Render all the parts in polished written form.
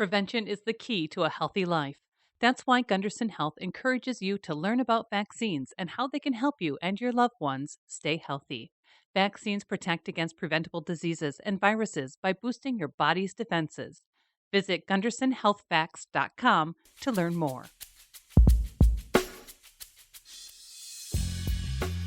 Prevention is the key to a healthy life. That's why Gunderson Health encourages you to learn about vaccines and how they can help you and your loved ones stay healthy. Vaccines protect against preventable diseases and viruses by boosting your body's defenses. Visit GundersonHealthFacts.com to learn more.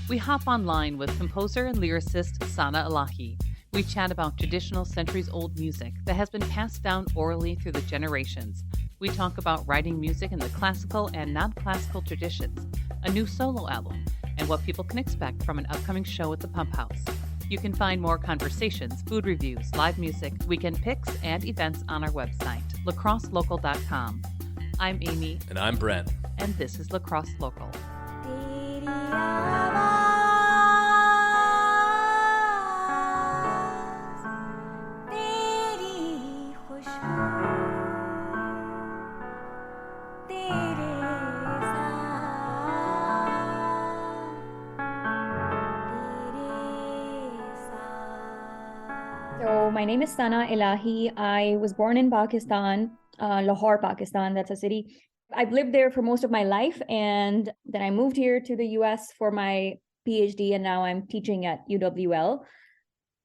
We hop online with composer and lyricist Sana Illahe. We chat about traditional centuries-old music that has been passed down orally through the generations. We talk about writing music in the classical and non-classical traditions, a new solo album, and what people can expect from an upcoming show at the Pump House. You can find more conversations, food reviews, live music, weekend picks, and events on our website, lacrosselocal.com. I'm Amy. And I'm Brent. And this is Lacrosse Local. So my name is Sana Illahe. I was born in Pakistan, Lahore, Pakistan. That's a city. I've lived there for most of my life. And then I moved here to the US for my PhD, and now I'm teaching at UWL.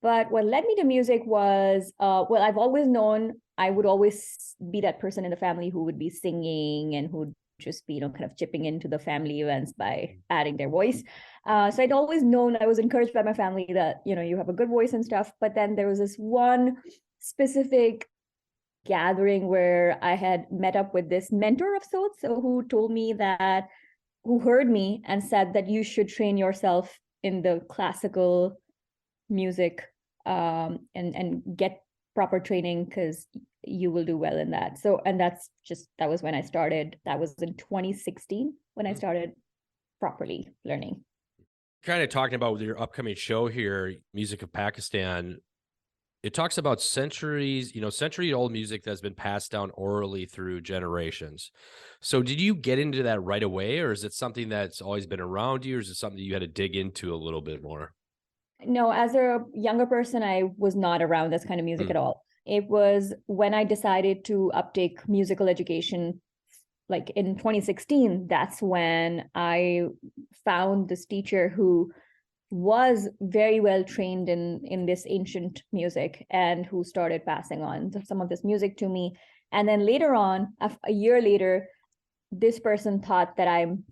But what led me to music was, I've always known I would always be that person in the family who would be singing and who'd just be, kind of chipping into the family events by adding their voice. So I'd always known, I was encouraged by my family that, you have a good voice and stuff. But then there was this one specific gathering where I had met up with this mentor of sorts, who told me who heard me and said that you should train yourself in the classical music and get proper training, because you will do well in that. So, and that was when I started. That was in 2016 when I started properly learning. Kind of talking about your upcoming show here, Music of Pakistan. It talks about century-old music that's been passed down orally through generations. So did you get into that right away, or is it something that's always been around you, or is it something that you had to dig into a little bit more? No, as a younger person, I was not around this kind of music at all. It was when I decided to uptake musical education, like in 2016, that's when I found this teacher who was very well trained in this ancient music and who started passing on some of this music to me. And then later on, a year later, this person thought that I'm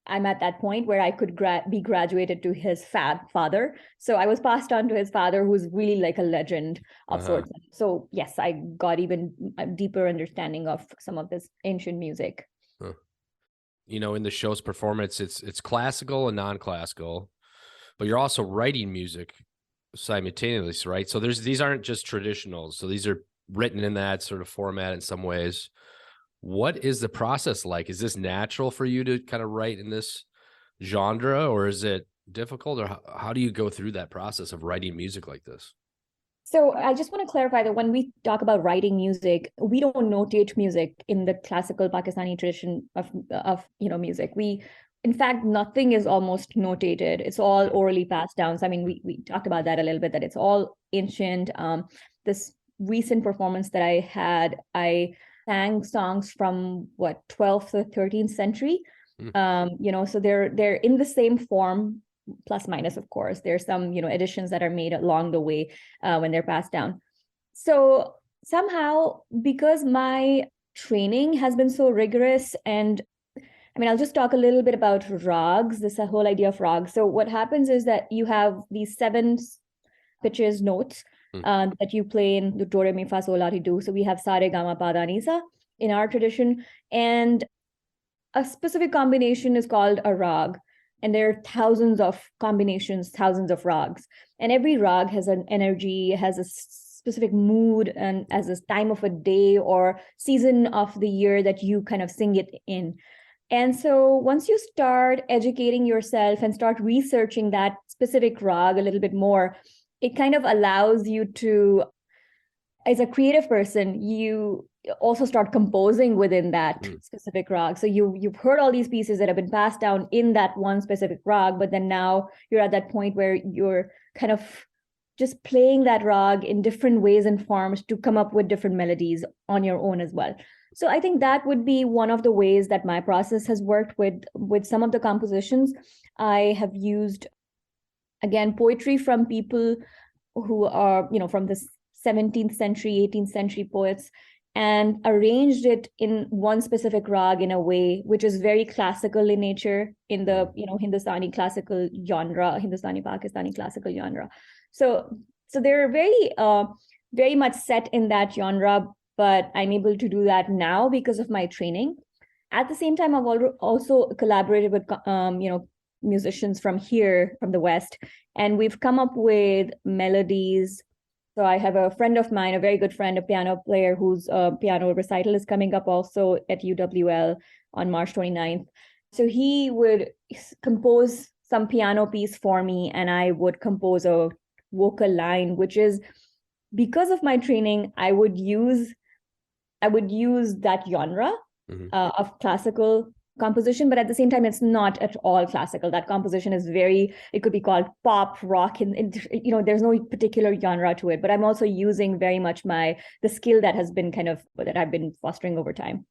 at that point where I could be graduated to his father. So I was passed on to his father, who's really like a legend of sorts. So yes, I got even a deeper understanding of some of this ancient music. In the show's performance, it's classical and non-classical, but you're also writing music simultaneously, right? So these aren't just traditionals. So these are written in that sort of format in some ways. What is the process like? Is this natural for you to kind of write in this genre, or is it difficult, or how do you go through that process of writing music like this? So I just want to clarify that when we talk about writing music, we don't notate music in the classical Pakistani tradition of music. In fact, nothing is almost notated. It's all orally passed down. So, I mean, we talked about that a little bit, that it's all ancient. This recent performance that I had, I sang songs from 12th or 13th century. So they're in the same form, plus minus, of course. There's some, additions that are made along the way when they're passed down. So somehow, because my training has been so rigorous, and I mean, I'll just talk a little bit about rags, this whole idea of rags. So what happens is that you have these 7 pitches, notes, that you play in the do, re, mi, fa, sol, la, ti, do. So we have sa, re, ga, ma, pa, da, ni, sa in our tradition. And a specific combination is called a rag. And there are thousands of combinations, thousands of rags. And every rag has an energy, has a specific mood, and as a time of a day or season of the year that you kind of sing it in. And so once you start educating yourself and start researching that specific rag a little bit more, it kind of allows you to, as a creative person, you also start composing within that specific rag. So you've heard all these pieces that have been passed down in that one specific rag, but then now you're at that point where you're kind of just playing that rag in different ways and forms to come up with different melodies on your own as well. So I think that would be one of the ways that my process has worked with some of the compositions. I have used, again, poetry from people who are, from the 17th century, 18th century poets, and arranged it in one specific rag in a way which is very classical in nature, in the Hindustani classical genre, Hindustani Pakistani classical genre. So they're very much set in that genre, but I'm able to do that now because of my training. At the same time, I've also collaborated with musicians from here, from the West, and we've come up with melodies. So I have a friend of mine, a very good friend, a piano player whose piano recital is coming up also at UWL on March 29th. So he would compose some piano piece for me, and I would compose a vocal line, which is, because of my training, I would use that genre of classical composition, but at the same time, it's not at all classical. That composition is it could be called pop, rock, and there's no particular genre to it, but I'm also using very much the skill that I've been fostering over time.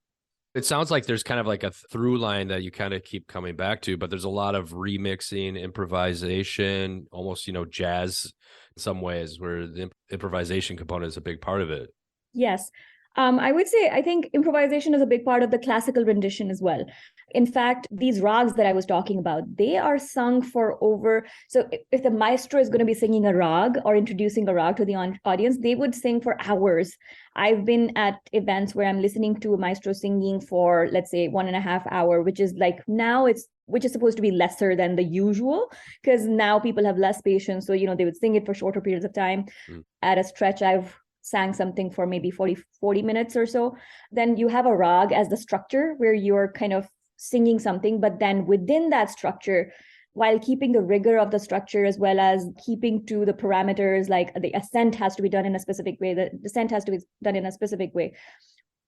It sounds like there's kind of like a through line that you kind of keep coming back to, but there's a lot of remixing, improvisation, almost, jazz in some ways, where the improvisation component is a big part of it. Yes. I would say, I think improvisation is a big part of the classical rendition as well. In fact, these rags that I was talking about, they are sung for so if the maestro is going to be singing a rag or introducing a rag to the audience, they would sing for hours. I've been at events where I'm listening to a maestro singing for, let's say, 1.5 hours, which is like which is supposed to be lesser than the usual, because now people have less patience. So, they would sing it for shorter periods of time. At a stretch, I've sang something for maybe 40 minutes or so. Then you have a rag as the structure where you're kind of singing something, but then within that structure, while keeping the rigor of the structure as well as keeping to the parameters, like the ascent has to be done in a specific way, the descent has to be done in a specific way,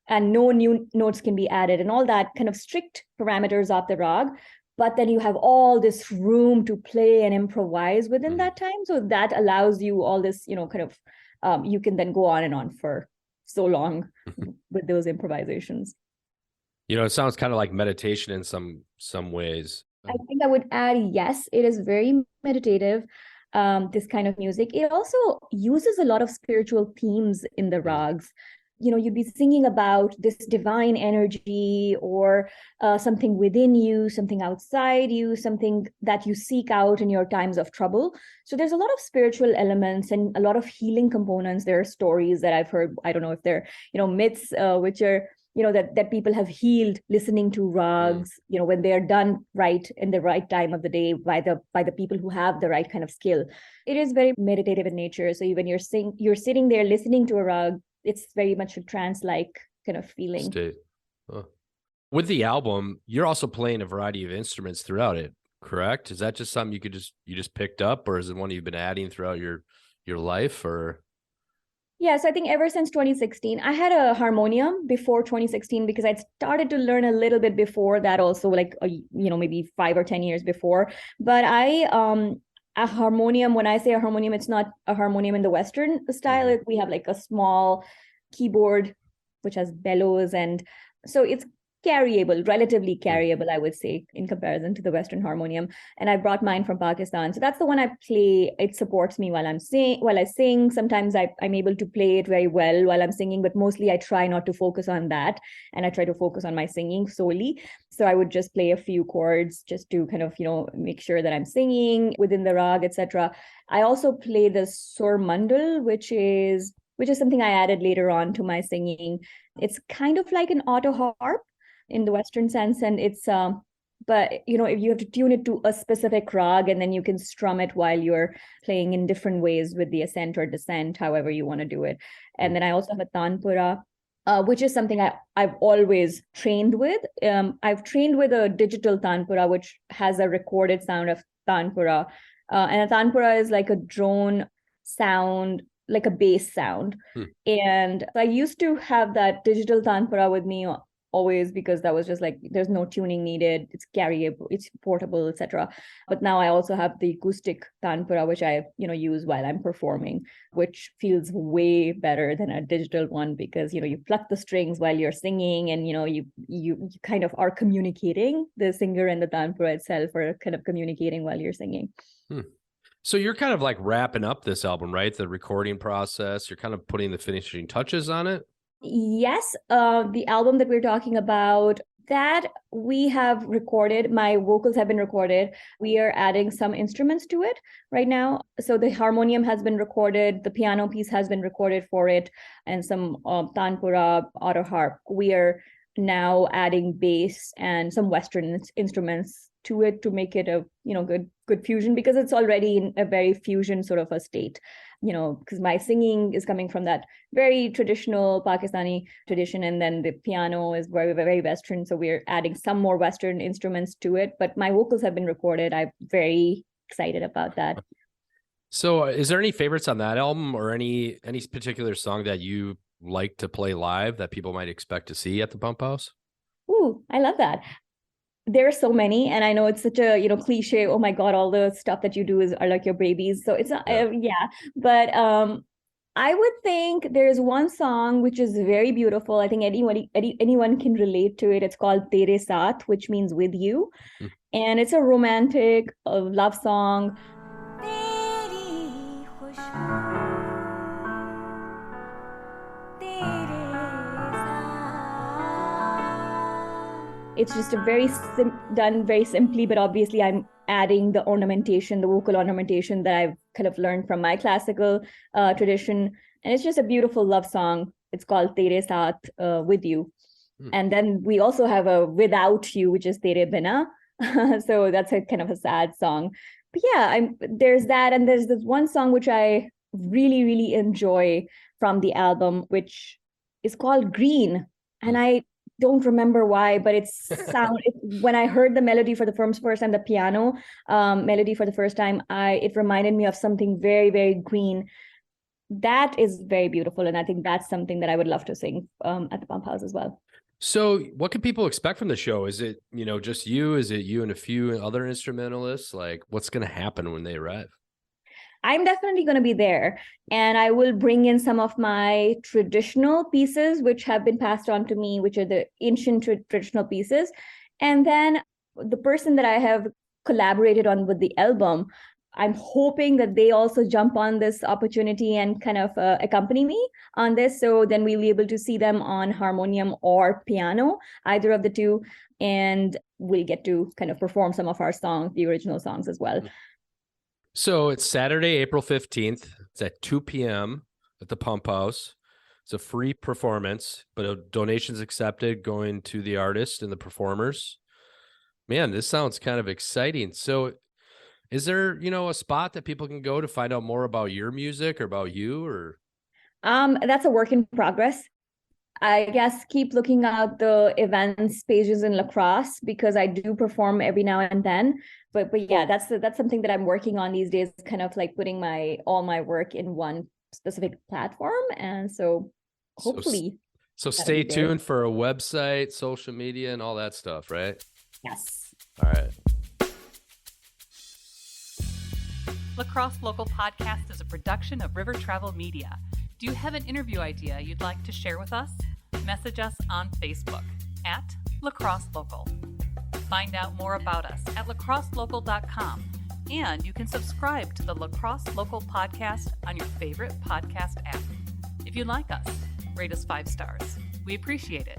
and no new notes can be added, and all that kind of strict parameters of the rag. But then you have all this room to play and improvise within that time. So that allows you all this, kind of, you can then go on and on for so long with those improvisations. It sounds kind of like meditation in some ways. I think I would add, yes, it is very meditative, this kind of music. It also uses a lot of spiritual themes in the rags. You'd be singing about this divine energy or something within you, something outside you, something that you seek out in your times of trouble. So there's a lot of spiritual elements and a lot of healing components. There are stories that I've heard, I don't know if they're, myths, which are, that people have healed listening to rags, when they're done right in the right time of the day by the people who have the right kind of skill. It is very meditative in nature. So when you're sitting there listening to a rag, it's very much a trance-like kind of feeling. State. Huh. With the album, you're also playing a variety of instruments throughout it, correct? Is that just something you just picked up, or is it one you've been adding throughout your life, or? Yes, I think ever since 2016, I had a harmonium before 2016 because I'd started to learn a little bit before that also, like, maybe 5 or 10 years before. But a harmonium, when I say a harmonium, it's not a harmonium in the Western style. We have like a small keyboard, which has bellows. And so it's relatively carryable, I would say, in comparison to the Western harmonium. And I brought mine from Pakistan. So that's the one I play. It supports me while I sing. Sometimes I'm able to play it very well while I'm singing, but mostly I try not to focus on that. And I try to focus on my singing solely. So I would just play a few chords just to kind of, make sure that I'm singing within the rag, etc. I also play the sur mandal, which is something I added later on to my singing. It's kind of like an auto harp in the Western sense, and it's but if you have to tune it to a specific rag, and then you can strum it while you're playing in different ways with the ascent or descent, however you want to do it. And then I also have a tanpura, which is something I've always trained with. I've trained with a digital tanpura, which has a recorded sound of tanpura, and a tanpura is like a drone sound, like a bass sound. And I used to have that digital tanpura with me always, because that was just like, there's no tuning needed, it's carryable, it's portable, etc. But now I also have the acoustic tanpura, which I use while I'm performing, which feels way better than a digital one, because you pluck the strings while you're singing, and you kind of are communicating. The singer and the tanpura itself are kind of communicating while you're singing. So you're kind of like wrapping up this album, right? The recording process, you're kind of putting the finishing touches on it. Yes, the album that we're talking about, that we have recorded, my vocals have been recorded. We are adding some instruments to it right now. So the harmonium has been recorded, the piano piece has been recorded for it, and some tanpura, auto harp. We are now adding bass and some Western instruments to it to make it a good fusion, because it's already in a very fusion sort of a state, because my singing is coming from that very traditional Pakistani tradition, and then the piano is very, very Western, so we're adding some more Western instruments to it. But my vocals have been recorded. I'm very excited about that. So is there any favorites on that album, or any particular song that you like to play live that people might expect to see at the Pump House? Ooh, I love that. There are so many, and I know it's such a cliche. Oh my God, all the stuff that you do are like your babies. So it's not, But I would think there's one song which is very beautiful. I think anyone can relate to it. It's called Tere Saath, which means with you, and it's a romantic love song. It's just a very done very simply, but obviously I'm adding the ornamentation, the vocal ornamentation that I've kind of learned from my classical tradition. And it's just a beautiful love song. It's called Tere Saath, with you. And then we also have a Without You, which is Tere Bina. So that's a kind of a sad song. But yeah, there's that. And there's this one song which I really, really enjoy from the album, which is called Green. And I don't remember why, but when I heard the melody for the first time, the piano melody for the first time, it reminded me of something very, very green. That is very beautiful, and I think that's something that I would love to sing at the Pump House as well. So what can people expect from the show? Is it just you? Is it you and a few other instrumentalists? Like, what's going to happen when they arrive? I'm definitely going to be there, and I will bring in some of my traditional pieces, which have been passed on to me, which are the ancient traditional pieces. And then the person that I have collaborated on with the album, I'm hoping that they also jump on this opportunity and kind of accompany me on this. So then we'll be able to see them on harmonium or piano, either of the two. And we'll get to kind of perform some of our songs, the original songs as well. So it's Saturday, April 15th. It's at 2 p.m. at the Pump House. It's a free performance, but donations accepted going to the artist and the performers. Man, this sounds kind of exciting. So is there, a spot that people can go to find out more about your music or about you, or? That's a work in progress. I guess keep looking at the events pages in La Crosse, because I do perform every now and then. But yeah, that's something that I'm working on these days, kind of like putting all my work in one specific platform. And so hopefully. So stay tuned for a website, social media, and all that stuff, right? Yes. All right. La Crosse Local Podcast is a production of River Travel Media. Do you have an interview idea you'd like to share with us? Message us on Facebook at La Crosse Local. Find out more about us at lacrosselocal.com, and you can subscribe to the La Crosse Local Podcast on your favorite podcast app. If you like us, rate us 5 stars. We appreciate it.